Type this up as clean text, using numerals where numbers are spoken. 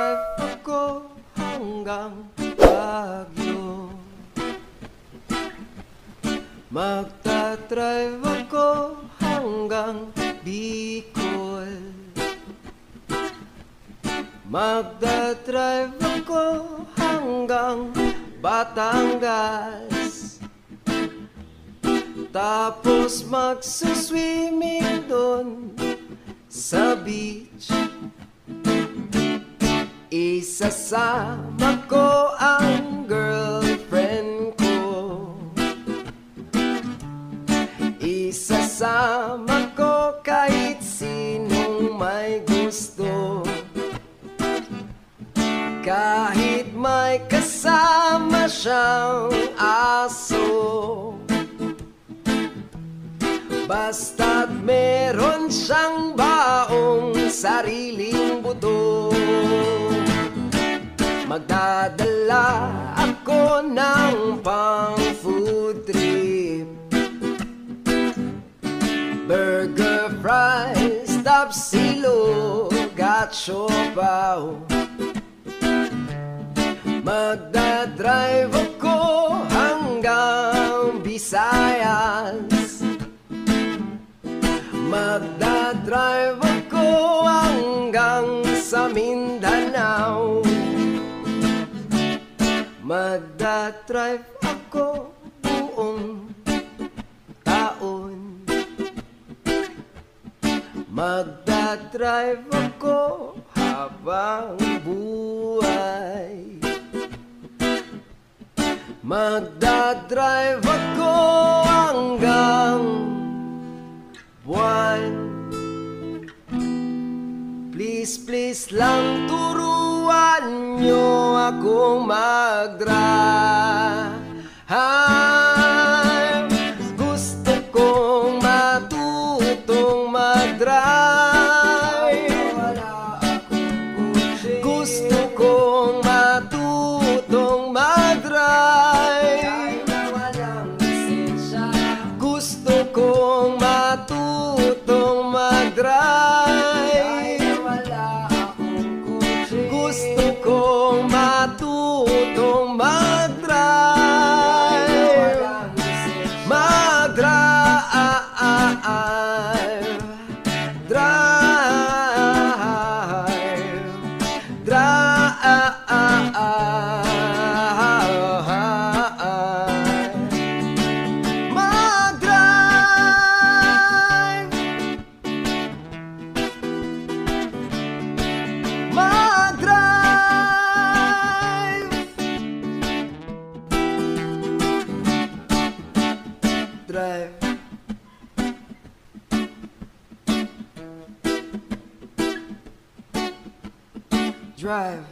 Magdadrive ako hanggang Baguio. Magdadrive ako hanggang Bicol. Magdadrive ako hanggang Batangas. Tapos magsuswimming doon sa beach. Isasama ko ang girlfriend ko. Isasama ko kahit sinong may gusto. Kahit may kasama siyang aso. Basta't meron siyang baong sariling buto. Magdadala ako ng pang food trip. Burger, fries, tapsilog at siopaw. Magdadrive ako hanggang Visayas. Magdadrive ako hanggang sa Mindanao. Magdadrive ako buong taon. Magdadrive ako habang buhay. Magdadrive ako hanggang buwan. Please, please lang turuan nyo akong mag-drive. Gusto kong matutong mag-drive. Gusto kong matutong mag-drive. Gusto kong matutong mag-drive. Gusto kong matutong mag-drive. Mag-drive. Drive. Drive. Drive.